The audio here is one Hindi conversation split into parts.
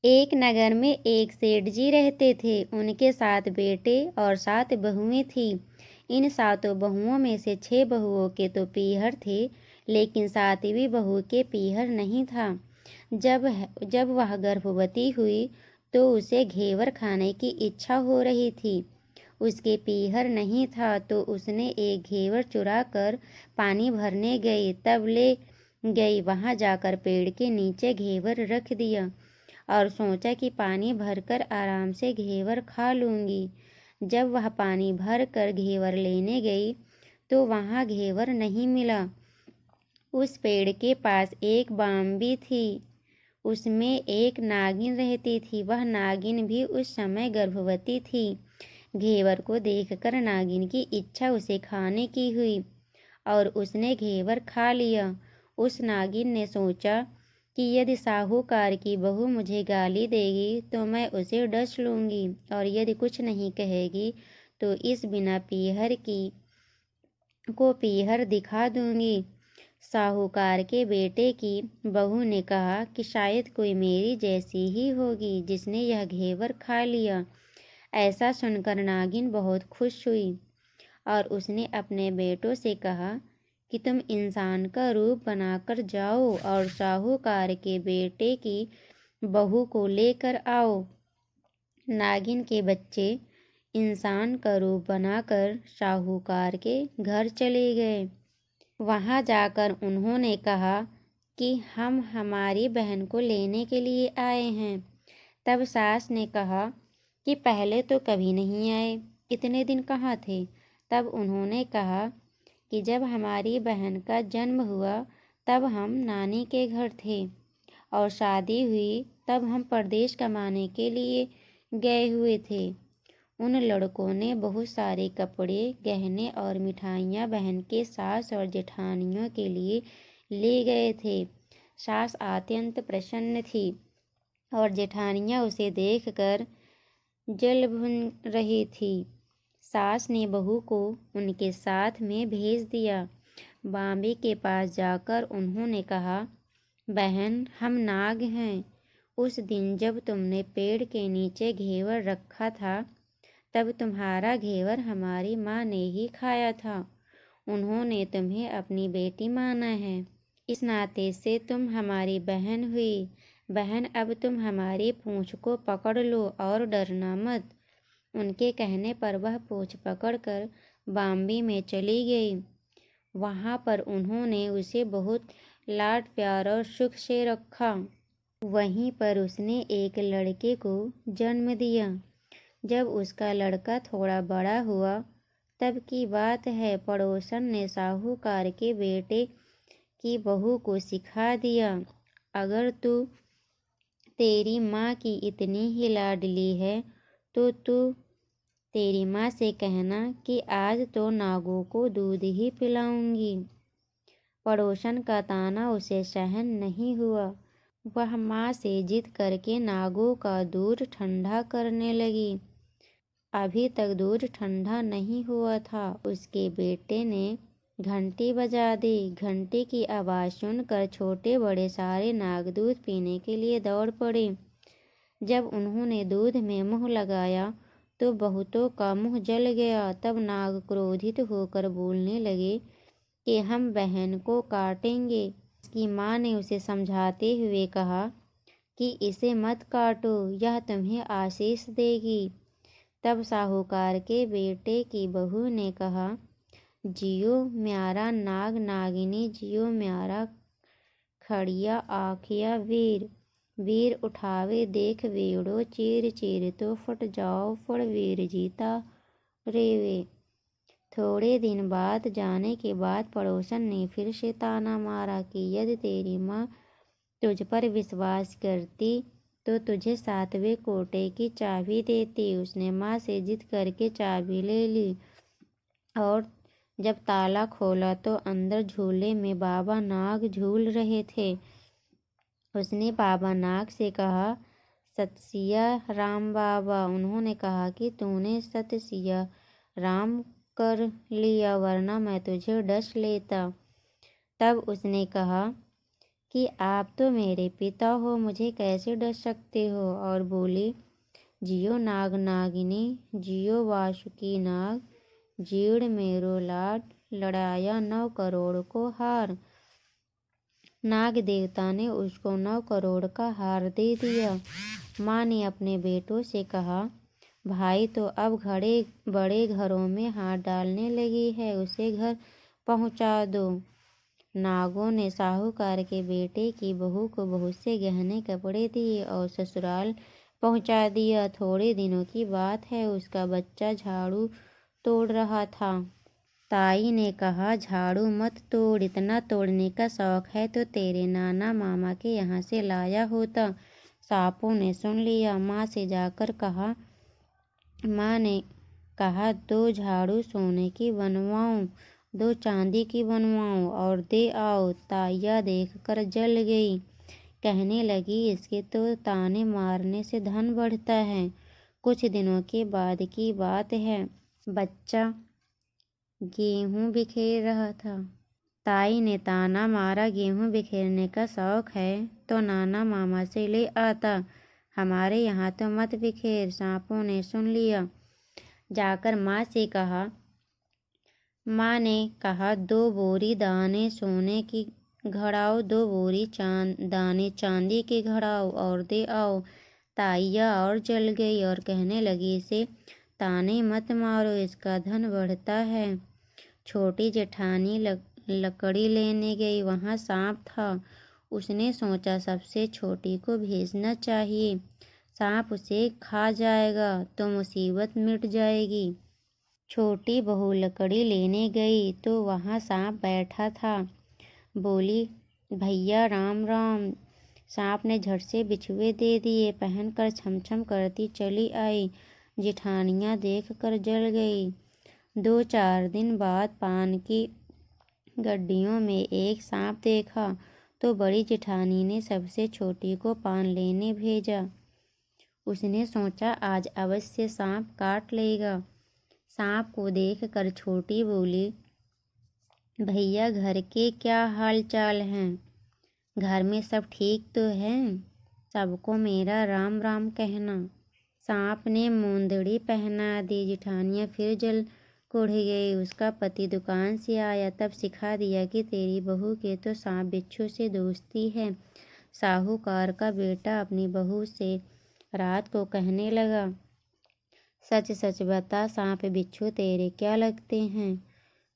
एक नगर में एक सेठ जी रहते थे। उनके 7 बेटे और 7 बहुएं थीं। इन 7 बहुओं में से 6 बहुओं के तो पीहर थे, लेकिन 7वीं बहू के पीहर नहीं था। जब जब वह गर्भवती हुई तो उसे घेवर खाने की इच्छा हो रही थी। उसके पीहर नहीं था तो उसने एक घेवर चुरा कर पानी भरने गई, तब ले गई। वहां जाकर पेड़ के नीचे घेवर रख दिया और सोचा कि पानी भरकर आराम से घेवर खा लूंगी। जब वह पानी भर कर घेवर लेने गई तो वहां घेवर नहीं मिला। उस पेड़ के पास एक बांबी थी, उसमें एक नागिन रहती थी। वह नागिन भी उस समय गर्भवती थी। घेवर को देखकर नागिन की इच्छा उसे खाने की हुई और उसने घेवर खा लिया। उस नागिन ने सोचा कि यदि साहूकार की बहू मुझे गाली देगी तो मैं उसे डस लूंगी, और यदि कुछ नहीं कहेगी तो इस बिना पीहर को पीहर दिखा दूंगी। साहूकार के बेटे की बहू ने कहा कि शायद कोई मेरी जैसी ही होगी जिसने यह घेवर खा लिया। ऐसा सुनकर नागिन बहुत खुश हुई और उसने अपने बेटों से कहा कि तुम इंसान का रूप बनाकर जाओ और साहूकार के बेटे की बहू को लेकर आओ। नागिन के बच्चे इंसान का रूप बनाकर साहूकार के घर चले गए। वहां जाकर उन्होंने कहा कि हम हमारी बहन को लेने के लिए आए हैं। तब सास ने कहा कि पहले तो कभी नहीं आए, इतने दिन कहाँ थे। तब उन्होंने कहा कि जब हमारी बहन का जन्म हुआ तब हम नानी के घर थे, और शादी हुई तब हम परदेश कमाने के लिए गए हुए थे। उन लड़कों ने बहुत सारे कपड़े, गहने और मिठाइयाँ बहन के सास और जेठानियों के लिए ले गए थे। सास अत्यंत प्रसन्न थी और जेठानियाँ उसे देखकर जल भुन रही थी। सास ने बहू को उनके साथ में भेज दिया। बांबी के पास जाकर उन्होंने कहा, बहन, हम नाग हैं। उस दिन जब तुमने पेड़ के नीचे घेवर रखा था तब तुम्हारा घेवर हमारी माँ ने ही खाया था। उन्होंने तुम्हें अपनी बेटी माना है, इस नाते से तुम हमारी बहन हुई। बहन, अब तुम हमारी पूंछ को पकड़ लो और डरना मत। उनके कहने पर वह पूंछ पकड़कर बांबी में चली गई। वहां पर उन्होंने उसे बहुत लाड प्यार और सुख से रखा। वहीं पर उसने एक लड़के को जन्म दिया। जब उसका लड़का थोड़ा बड़ा हुआ तब की बात है, पड़ोसन ने साहूकार के बेटे की बहू को सिखा दिया, अगर तू तेरी माँ की इतनी ही लाडली है तो तू तेरी माँ से कहना कि आज तो नागों को दूध ही पिलाऊंगी। पड़ोसन का ताना उसे सहन नहीं हुआ। वह माँ से जिद करके नागों का दूध ठंडा करने लगी। अभी तक दूध ठंडा नहीं हुआ था, उसके बेटे ने घंटी बजा दी। घंटी की आवाज़ सुनकर छोटे बड़े सारे नाग दूध पीने के लिए दौड़ पड़े। जब उन्होंने दूध में मुँह लगाया तो बहुतों का मुँह जल गया। तब नाग क्रोधित होकर बोलने लगे कि हम बहन को काटेंगे। उसकी माँ ने उसे समझाते हुए कहा कि इसे मत काटो, यह तुम्हें आशीष देगी। तब साहूकार के बेटे की बहू ने कहा, जियो म्यारा नाग नागिनी, जियो म्यारा खड़िया आखिया वीर। वीर उठावे देख वेड़ो, चीर चीर तो फट जाओ फड़, वीर जीता रेवे। थोड़े दिन बाद जाने के बाद पड़ोसन ने फिर से ताना मारा कि यदि तेरी माँ तुझ पर विश्वास करती तो तुझे 7वें कोटे की चाबी देती। उसने माँ से जिद करके चाबी ले ली और जब ताला खोला तो अंदर झूले में बाबा नाग झूल रहे थे। उसने बाबा नाग से कहा, सतसिया राम बाबा। उन्होंने कहा कि तूने सतसिया राम कर लिया, वरना मैं तुझे डस लेता। तब उसने कहा कि आप तो मेरे पिता हो, मुझे कैसे डर सकते हो। और बोली, जियो नाग नागिनी, जियो वासुकी नाग, जीर्ण मेरो लाड, लड़ाया 9 करोड़ को हार। नाग देवता ने उसको 9 करोड़ का हार दे दिया। माँ ने अपने बेटों से कहा, भाई तो अब घड़े बड़े घरों में हाथ डालने लगी है, उसे घर पहुंचा दो। नागों ने साहूकार के बेटे की बहू को बहुत से गहने कपड़े दिए और ससुराल पहुंचा दिया। थोड़े दिनों की बात है, उसका बच्चा झाड़ू तोड़ रहा था। ताई ने कहा, झाड़ू मत तोड़, इतना तोड़ने का शौक है तो तेरे नाना मामा के यहाँ से लाया होता। सांपों ने सुन लिया। माँ से जाकर कहा, माँ ने कहा, 2 झाड़ू सोने की बनवाऊं, 2 चांदी की बनवाऊं और दे आओ। ताइया देखकर जल गई। कहने लगी, इसके तो ताने मारने से धन बढ़ता है। कुछ दिनों के बाद की बात है। बच्चा गेहूं बिखेर रहा था। ताई ने ताना मारा, गेहूं बिखेरने का शौक है तो नाना मामा से ले आता, हमारे यहाँ तो मत बिखेर। सांपों ने सुन लिया। जाकर माँ से कहा। माँ ने कहा, 2 बोरी दाने सोने की घड़ाओ, 2 बोरी दाने चांदी के घड़ाओ और दे आओ। ताइया और जल गई और कहने लगी, इसे ताने मत मारो, इसका धन बढ़ता है। छोटी जेठानी लकड़ी लेने गई, वहाँ सांप था। उसने सोचा, सबसे छोटी को भेजना चाहिए, सांप उसे खा जाएगा तो मुसीबत मिट जाएगी। छोटी बहू लकड़ी लेने गई तो वहाँ सांप बैठा था। बोली, भैया राम राम। सांप ने झट से बिछुए दे दिए, पहनकर छमछम करती चली आई। जेठानियाँ देख कर जल गई। 2-4 दिन बाद पान की गड्डियों में एक सांप देखा तो बड़ी जेठानी ने सबसे छोटी को पान लेने भेजा। उसने सोचा, आज अवश्य सांप काट लेगा। सांप को देखकर छोटी बोली, भैया घर के क्या हाल चाल हैं? घर में सब ठीक तो हैं? सबको मेरा राम राम कहना। सांप ने मुंदड़ी पहना दी। जेठानियाँ फिर जल कुढ़ गई। उसका पति दुकान से आया, तब सिखा दिया कि तेरी बहू के तो सांप बिच्छू से दोस्ती है। साहूकार का बेटा अपनी बहू से रात को कहने लगा, सच सच बता, सांप बिच्छू तेरे क्या लगते हैं,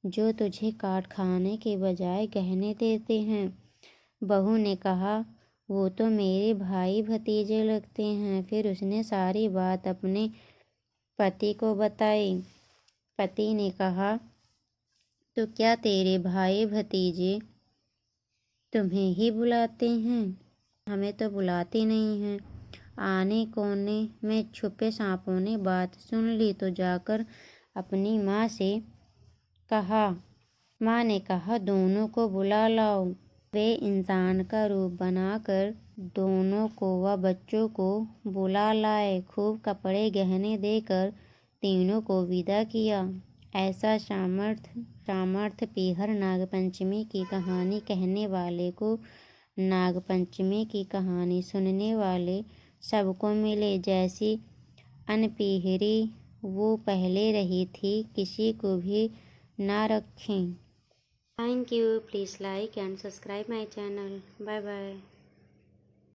जो तुझे काट खाने के बजाय गहने देते हैं? बहू ने कहा, वो तो मेरे भाई भतीजे लगते हैं। फिर उसने सारी बात अपने पति को बताई। पति ने कहा, तो क्या तेरे भाई भतीजे तुम्हें ही बुलाते हैं? हमें तो बुलाते नहीं हैं। आने कोने में छुपे सांपों ने बात सुन ली तो जाकर अपनी माँ से कहा। माँ ने कहा, दोनों को बुला लाओ। वे इंसान का रूप बनाकर दोनों को व बच्चों को बुला लाए। खूब कपड़े गहने देकर तीनों को विदा किया। ऐसा सामर्थ्य पीहर नागपंचमी की कहानी कहने वाले को, नागपंचमी की कहानी सुनने वाले सबको मिले। जैसी अनपीहरी वो पहले रही थी, किसी को भी ना रखें। Thank you. Please like and subscribe my channel. Bye bye.